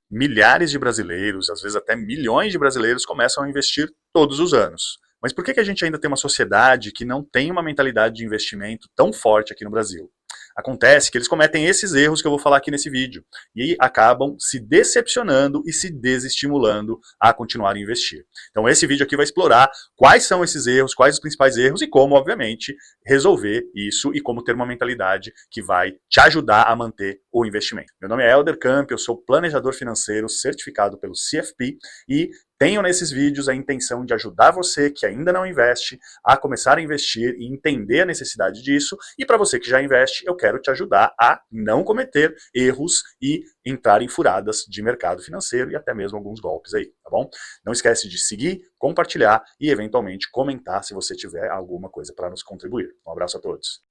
milhares de brasileiros, às vezes até milhões de brasileiros começam a investir todos os anos. Mas por que a gente ainda tem uma sociedade que não tem uma mentalidade de investimento tão forte aqui no Brasil? Acontece que eles cometem esses erros que eu vou falar aqui nesse vídeo e acabam se decepcionando e se desestimulando a continuar a investir. Então esse vídeo aqui vai explorar quais são esses erros, quais os principais erros e como, obviamente, resolver isso e como ter uma mentalidade que vai te ajudar a manter o investimento. Meu nome é Helder Camp, eu sou planejador financeiro certificado pelo CFP e tenho nesses vídeos a intenção de ajudar você que ainda não investe a começar a investir e entender a necessidade disso, e para você que já investe, eu quero te ajudar a não cometer erros e entrar em furadas de mercado financeiro e até mesmo alguns golpes aí, tá bom? Não esquece de seguir, compartilhar e eventualmente comentar se você tiver alguma coisa para nos contribuir. Um abraço a todos.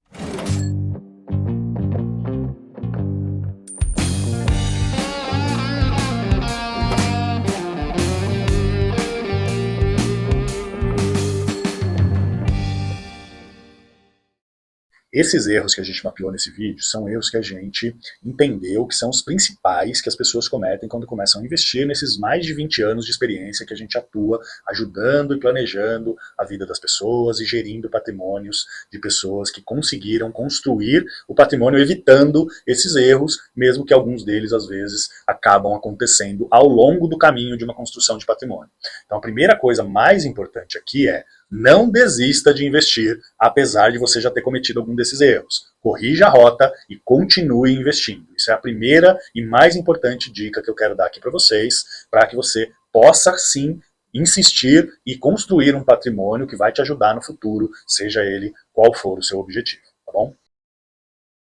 Esses erros que a gente mapeou nesse vídeo são erros que a gente entendeu que são os principais que as pessoas cometem quando começam a investir nesses mais de 20 anos de experiência que a gente atua ajudando e planejando a vida das pessoas e gerindo patrimônios de pessoas que conseguiram construir o patrimônio evitando esses erros, mesmo que alguns deles às vezes acabam acontecendo ao longo do caminho de uma construção de patrimônio. Então a primeira coisa mais importante aqui é: não desista de investir, apesar de você já ter cometido algum desses erros. Corrija a rota e continue investindo. Isso é a primeira e mais importante dica que eu quero dar aqui para vocês, para que você possa sim insistir e construir um patrimônio que vai te ajudar no futuro, seja ele qual for o seu objetivo, tá bom?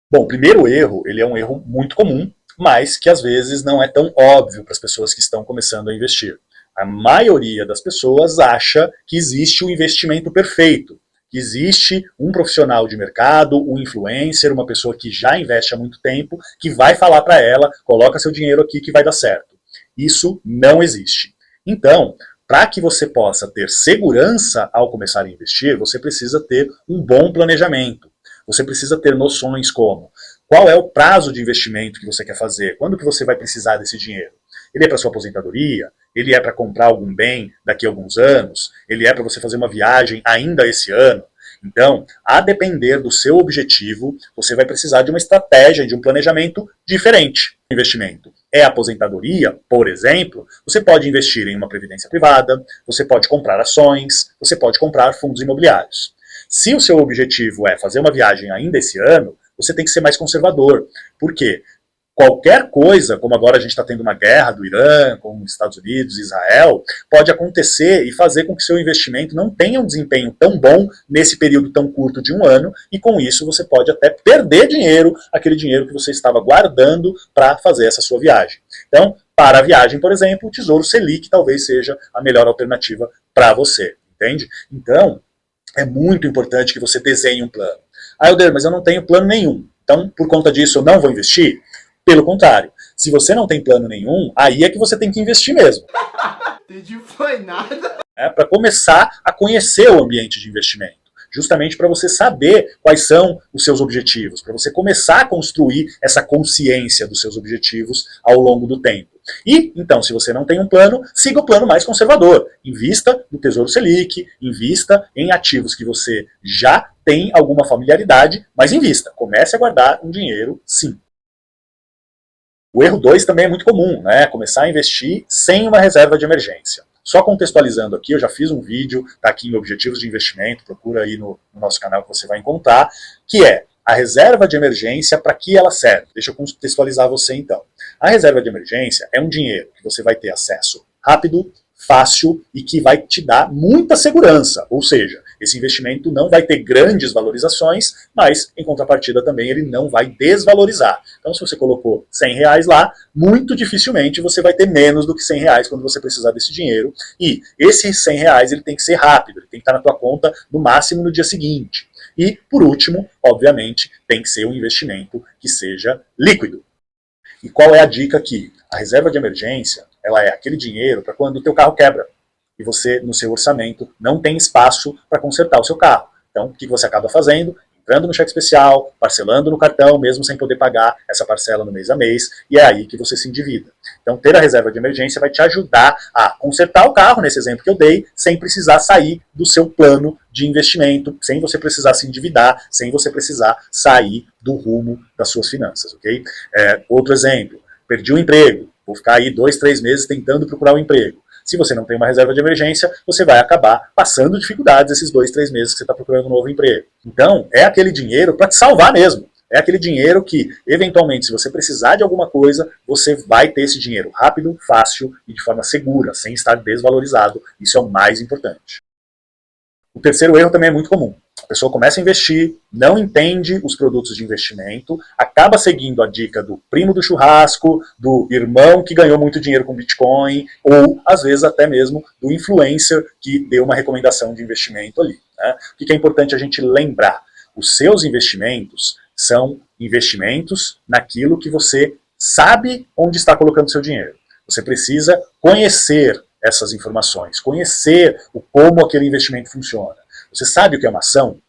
Bom, o primeiro erro, ele é um erro muito comum, mas que às vezes não é tão óbvio para as pessoas que estão começando a investir. A maioria das pessoas acha que existe um investimento perfeito, que existe um profissional de mercado, um influencer, uma pessoa que já investe há muito tempo, que vai falar para ela: coloca seu dinheiro aqui que vai dar certo. Isso não existe. Então, para que você possa ter segurança ao começar a investir, você precisa ter um bom planejamento. Você precisa ter noções como: qual é o prazo de investimento que você quer fazer? Quando que você vai precisar desse dinheiro? Ele é para sua aposentadoria? Ele é para comprar algum bem daqui a alguns anos? Ele é para você fazer uma viagem ainda esse ano? Então, a depender do seu objetivo, você vai precisar de uma estratégia, de um planejamento diferente. Investimento é aposentadoria, por exemplo, você pode investir em uma previdência privada, você pode comprar ações, você pode comprar fundos imobiliários. Se o seu objetivo é fazer uma viagem ainda esse ano, você tem que ser mais conservador. Por quê? Qualquer coisa, como agora a gente está tendo uma guerra do Irã, com os Estados Unidos e Israel, pode acontecer e fazer com que seu investimento não tenha um desempenho tão bom nesse período tão curto de um ano, e com isso você pode até perder dinheiro, aquele dinheiro que você estava guardando para fazer essa sua viagem. Então, para a viagem, por exemplo, o Tesouro Selic talvez seja a melhor alternativa para você, entende? Então, é muito importante que você desenhe um plano. Ah, Helder, mas eu não tenho plano nenhum, então por conta disso eu não vou investir? Pelo contrário, se você não tem plano nenhum, aí é que você tem que investir mesmo. Entendi, foi nada. Para começar a conhecer o ambiente de investimento. Justamente para você saber quais são os seus objetivos, para você começar a construir essa consciência dos seus objetivos ao longo do tempo. E, então, se você não tem um plano, siga o plano mais conservador. Invista no Tesouro Selic, invista em ativos que você já tem alguma familiaridade, mas invista. Comece a guardar um dinheiro, sim. O erro 2 também é muito comum, né? Começar a investir sem uma reserva de emergência. Só contextualizando aqui, eu já fiz um vídeo, está aqui em Objetivos de Investimento, procura aí no nosso canal que você vai encontrar, que é a reserva de emergência, para que ela serve? Deixa eu contextualizar você então. A reserva de emergência é um dinheiro que você vai ter acesso rápido, fácil e que vai te dar muita segurança, ou seja, esse investimento não vai ter grandes valorizações, mas em contrapartida também ele não vai desvalorizar. Então se você colocou R$100 lá, muito dificilmente você vai ter menos do que R$100 quando você precisar desse dinheiro, e esse R$100 ele tem que ser rápido, ele tem que estar na tua conta no máximo no dia seguinte. E por último, obviamente, tem que ser um investimento que seja líquido. E qual é a dica aqui? A reserva de emergência, ela é aquele dinheiro para quando o teu carro quebra e você, no seu orçamento, não tem espaço para consertar o seu carro. Então, o que você acaba fazendo? Entrando no cheque especial, parcelando no cartão, mesmo sem poder pagar essa parcela no mês a mês, e é aí que você se endivida. Então ter a reserva de emergência vai te ajudar a consertar o carro, nesse exemplo que eu dei, sem precisar sair do seu plano de investimento, sem você precisar se endividar, sem você precisar sair do rumo das suas finanças, ok? Outro exemplo, perdi o emprego, vou ficar aí 2, 3 meses tentando procurar um emprego. Se você não tem uma reserva de emergência, você vai acabar passando dificuldades esses 2, 3 meses que você está procurando um novo emprego. Então, é aquele dinheiro para te salvar mesmo. É aquele dinheiro que, eventualmente, se você precisar de alguma coisa, você vai ter esse dinheiro rápido, fácil e de forma segura, sem estar desvalorizado. Isso é o mais importante. O terceiro erro também é muito comum. A pessoa começa a investir, não entende os produtos de investimento, acaba seguindo a dica do primo do churrasco, do irmão que ganhou muito dinheiro com Bitcoin, ou, às vezes, até mesmo do influencer que deu uma recomendação de investimento ali, né? O que é importante a gente lembrar? Os seus investimentos são investimentos naquilo que você sabe onde está colocando seu dinheiro. Você precisa conhecer essas informações, conhecer como aquele investimento funciona. Você sabe o que é uma ação?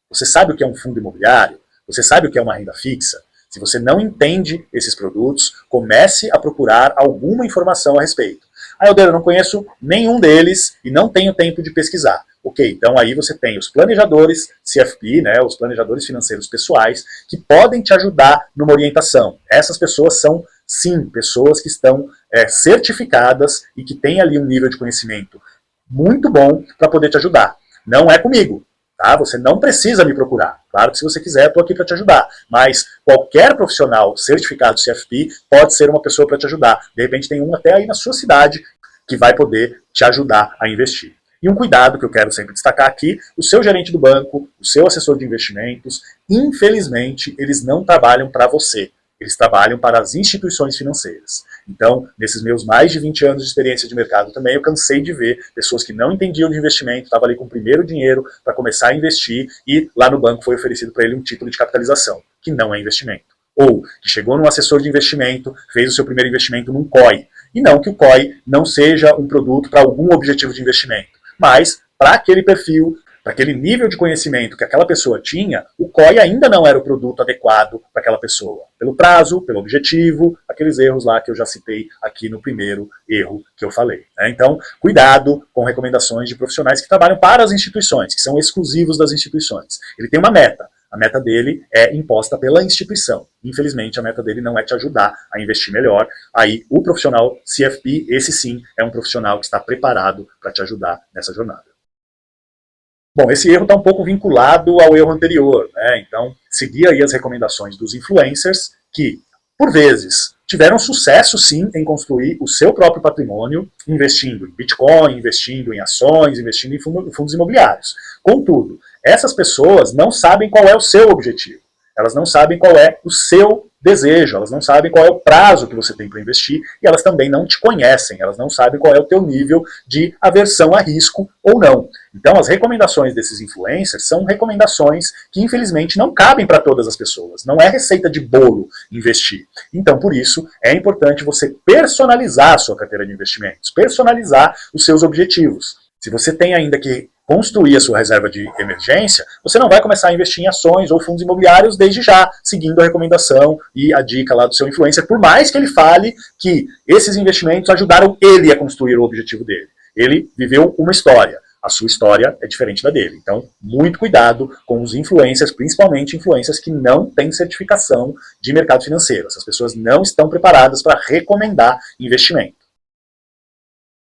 Você sabe o que é um fundo imobiliário? Você sabe o que é uma renda fixa? Se você não entende esses produtos, comece a procurar alguma informação a respeito. Helder, eu não conheço nenhum deles e não tenho tempo de pesquisar. Ok, então aí você tem os planejadores CFP, né, os planejadores financeiros pessoais, que podem te ajudar numa orientação. Essas pessoas são, sim, pessoas que estão certificadas e que têm ali um nível de conhecimento muito bom para poder te ajudar. Não é comigo, tá? Você não precisa me procurar. Claro que se você quiser, eu estou aqui para te ajudar. Mas qualquer profissional certificado CFP pode ser uma pessoa para te ajudar. De repente tem um até aí na sua cidade que vai poder te ajudar a investir. E um cuidado que eu quero sempre destacar aqui, o seu gerente do banco, o seu assessor de investimentos, infelizmente, eles não trabalham para você. Eles trabalham para as instituições financeiras. Então, nesses meus mais de 20 anos de experiência de mercado também, eu cansei de ver pessoas que não entendiam de investimento, estavam ali com o primeiro dinheiro para começar a investir e lá no banco foi oferecido para ele um título de capitalização, que não é investimento. Ou que chegou num assessor de investimento, fez o seu primeiro investimento num COI. E não que o COI não seja um produto para algum objetivo de investimento, mas para aquele perfil, para aquele nível de conhecimento que aquela pessoa tinha, o COI ainda não era o produto adequado para aquela pessoa. Pelo prazo, pelo objetivo, aqueles erros lá que eu já citei aqui no primeiro erro que eu falei, né? Então, cuidado com recomendações de profissionais que trabalham para as instituições, que são exclusivos das instituições. Ele tem uma meta. A meta dele é imposta pela instituição. Infelizmente, a meta dele não é te ajudar a investir melhor. Aí, o profissional CFP, esse sim, é um profissional que está preparado para te ajudar nessa jornada. Bom, esse erro está um pouco vinculado ao erro anterior, né? Então, seguir aí as recomendações dos influencers que, por vezes, tiveram sucesso sim em construir o seu próprio patrimônio, investindo em Bitcoin, investindo em ações, investindo em fundos imobiliários. Contudo, essas pessoas não sabem qual é o seu objetivo. Elas não sabem qual é o seu desejo, elas não sabem qual é o prazo que você tem para investir e elas também não te conhecem, elas não sabem qual é o teu nível de aversão a risco ou não. Então as recomendações desses influencers são recomendações que infelizmente não cabem para todas as pessoas, não é receita de bolo investir. Então por isso é importante você personalizar a sua carteira de investimentos, personalizar os seus objetivos. Se você tem ainda que construir a sua reserva de emergência, você não vai começar a investir em ações ou fundos imobiliários desde já, seguindo a recomendação e a dica lá do seu influencer, por mais que ele fale que esses investimentos ajudaram ele a construir o objetivo dele. Ele viveu uma história. A sua história é diferente da dele. Então, muito cuidado com os influencers, principalmente influencers que não têm certificação de mercado financeiro. Essas pessoas não estão preparadas para recomendar investimento.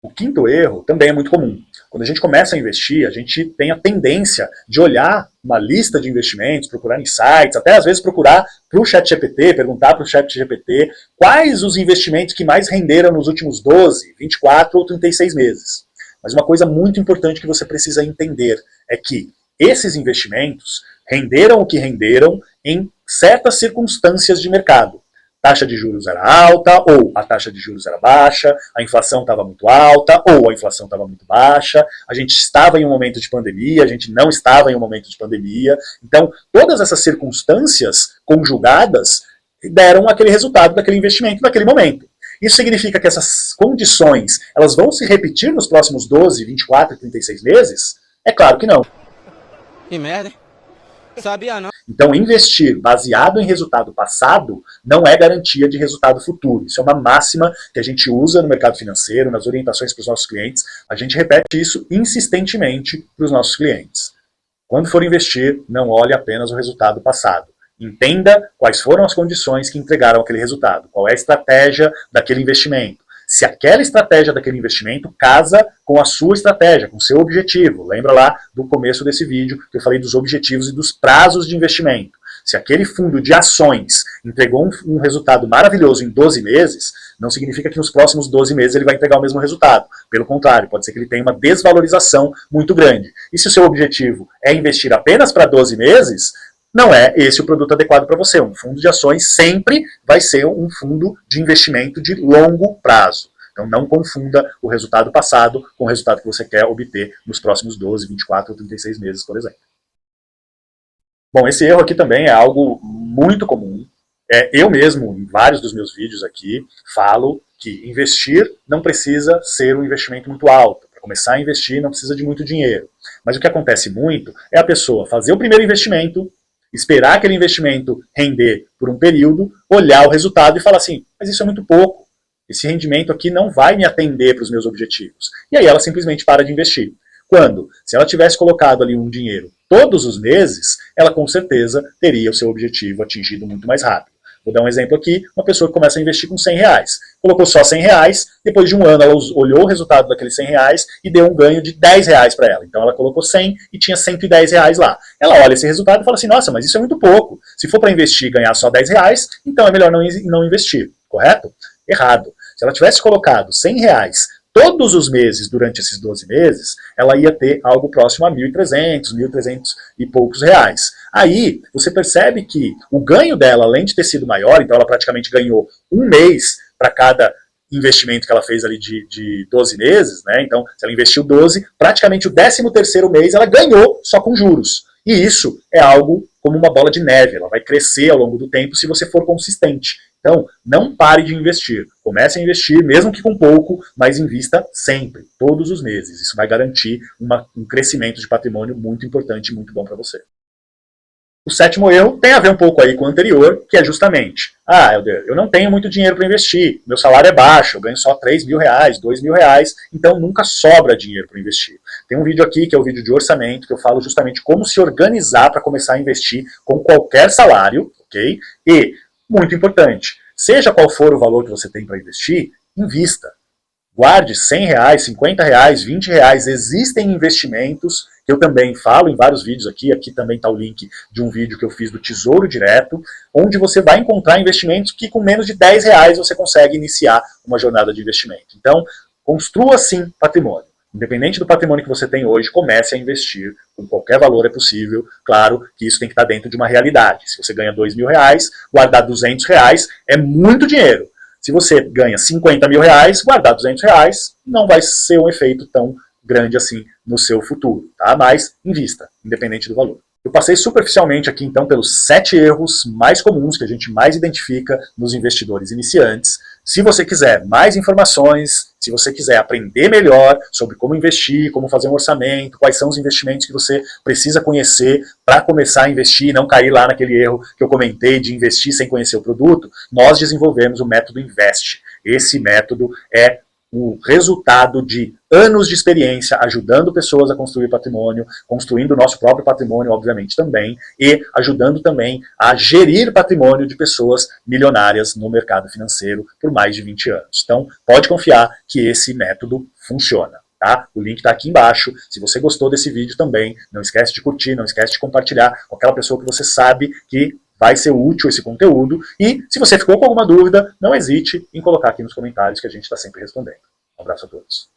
O quinto erro também é muito comum. Quando a gente começa a investir, a gente tem a tendência de olhar uma lista de investimentos, procurar em sites, até às vezes procurar para o ChatGPT, perguntar para o ChatGPT quais os investimentos que mais renderam nos últimos 12, 24 ou 36 meses. Mas uma coisa muito importante que você precisa entender é que esses investimentos renderam o que renderam em certas circunstâncias de mercado. Taxa de juros era alta, ou a taxa de juros era baixa, a inflação estava muito alta, ou a inflação estava muito baixa, a gente estava em um momento de pandemia, a gente não estava em um momento de pandemia. Então, todas essas circunstâncias conjugadas deram aquele resultado daquele investimento naquele momento. Isso significa que essas condições elas vão se repetir nos próximos 12, 24, 36 meses? É claro que não. Que merda, hein? Sabia não. Então, investir baseado em resultado passado não é garantia de resultado futuro. Isso é uma máxima que a gente usa no mercado financeiro, nas orientações para os nossos clientes. A gente repete isso insistentemente para os nossos clientes. Quando for investir, não olhe apenas o resultado passado. Entenda quais foram as condições que entregaram aquele resultado, qual é a estratégia daquele investimento. Se aquela estratégia daquele investimento casa com a sua estratégia, com o seu objetivo. Lembra lá do começo desse vídeo que eu falei dos objetivos e dos prazos de investimento. Se aquele fundo de ações entregou um resultado maravilhoso em 12 meses, não significa que nos próximos 12 meses ele vai entregar o mesmo resultado. Pelo contrário, pode ser que ele tenha uma desvalorização muito grande. E se o seu objetivo é investir apenas para 12 meses, não é esse o produto adequado para você. Um fundo de ações sempre vai ser um fundo de investimento de longo prazo. Então não confunda o resultado passado com o resultado que você quer obter nos próximos 12, 24 ou 36 meses, por exemplo. Bom, esse erro aqui também é algo muito comum. Eu mesmo, em vários dos meus vídeos aqui, falo que investir não precisa ser um investimento muito alto. Para começar a investir não precisa de muito dinheiro. Mas o que acontece muito é a pessoa fazer o primeiro investimento, esperar aquele investimento render por um período, olhar o resultado e falar assim, mas isso é muito pouco, esse rendimento aqui não vai me atender para os meus objetivos. E aí ela simplesmente para de investir. Quando, se ela tivesse colocado ali um dinheiro todos os meses, ela com certeza teria o seu objetivo atingido muito mais rápido. Vou dar um exemplo aqui, uma pessoa que começa a investir com 100 reais. Colocou só 100 reais, depois de um ano ela olhou o resultado daqueles 100 reais e deu um ganho de 10 reais para ela. Então ela colocou 100 e tinha 110 reais lá. Ela olha esse resultado e fala assim, nossa, mas isso é muito pouco. Se for para investir e ganhar só 10 reais, então é melhor não investir, correto? Errado. Se ela tivesse colocado 100 reais todos os meses durante esses 12 meses, ela ia ter algo próximo a 1.300, 1.300 e poucos reais. Aí, você percebe que o ganho dela, além de ter sido maior, então ela praticamente ganhou um mês para cada investimento que ela fez ali de 12 meses, né? Então, se ela investiu 12, praticamente o 13º mês ela ganhou só com juros. E isso é algo como uma bola de neve, ela vai crescer ao longo do tempo se você for consistente. Então, não pare de investir. Comece a investir, mesmo que com pouco, mas invista sempre, todos os meses. Isso vai garantir um crescimento de patrimônio muito importante e muito bom para você. O 7º erro tem a ver um pouco aí com o anterior, que é justamente, Helder, eu não tenho muito dinheiro para investir, meu salário é baixo, eu ganho só 3 mil reais, 2 mil reais, então nunca sobra dinheiro para investir. Tem um vídeo aqui, que é o vídeo de orçamento, que eu falo justamente como se organizar para começar a investir com qualquer salário, ok? E, muito importante, seja qual for o valor que você tem para investir, invista. Guarde 100 reais, 50 reais, 20 reais. Existem investimentos, que eu também falo em vários vídeos aqui também está o link de um vídeo que eu fiz do Tesouro Direto, onde você vai encontrar investimentos que com menos de 10 reais você consegue iniciar uma jornada de investimento. Então, construa sim patrimônio. Independente do patrimônio que você tem hoje, comece a investir. Com qualquer valor é possível. Claro que isso tem que estar dentro de uma realidade. Se você ganha 2 mil reais, guardar 200 reais é muito dinheiro. Se você ganha 50 mil reais, guardar 200 reais não vai ser um efeito tão grande assim no seu futuro, tá? Mas invista, independente do valor. Eu passei superficialmente aqui então pelos 7 erros mais comuns que a gente mais identifica nos investidores iniciantes. Se você quiser mais informações, se você quiser aprender melhor sobre como investir, como fazer um orçamento, quais são os investimentos que você precisa conhecer para começar a investir e não cair lá naquele erro que eu comentei de investir sem conhecer o produto, nós desenvolvemos o método Invest. Esse método é o resultado de anos de experiência ajudando pessoas a construir patrimônio, construindo o nosso próprio patrimônio, obviamente, também, e ajudando também a gerir patrimônio de pessoas milionárias no mercado financeiro por mais de 20 anos. Então, pode confiar que esse método funciona. Tá? O link está aqui embaixo. Se você gostou desse vídeo também, não esquece de curtir, não esquece de compartilhar com aquela pessoa que você sabe que vai ser útil esse conteúdo. E se você ficou com alguma dúvida, não hesite em colocar aqui nos comentários que a gente está sempre respondendo. Um abraço a todos.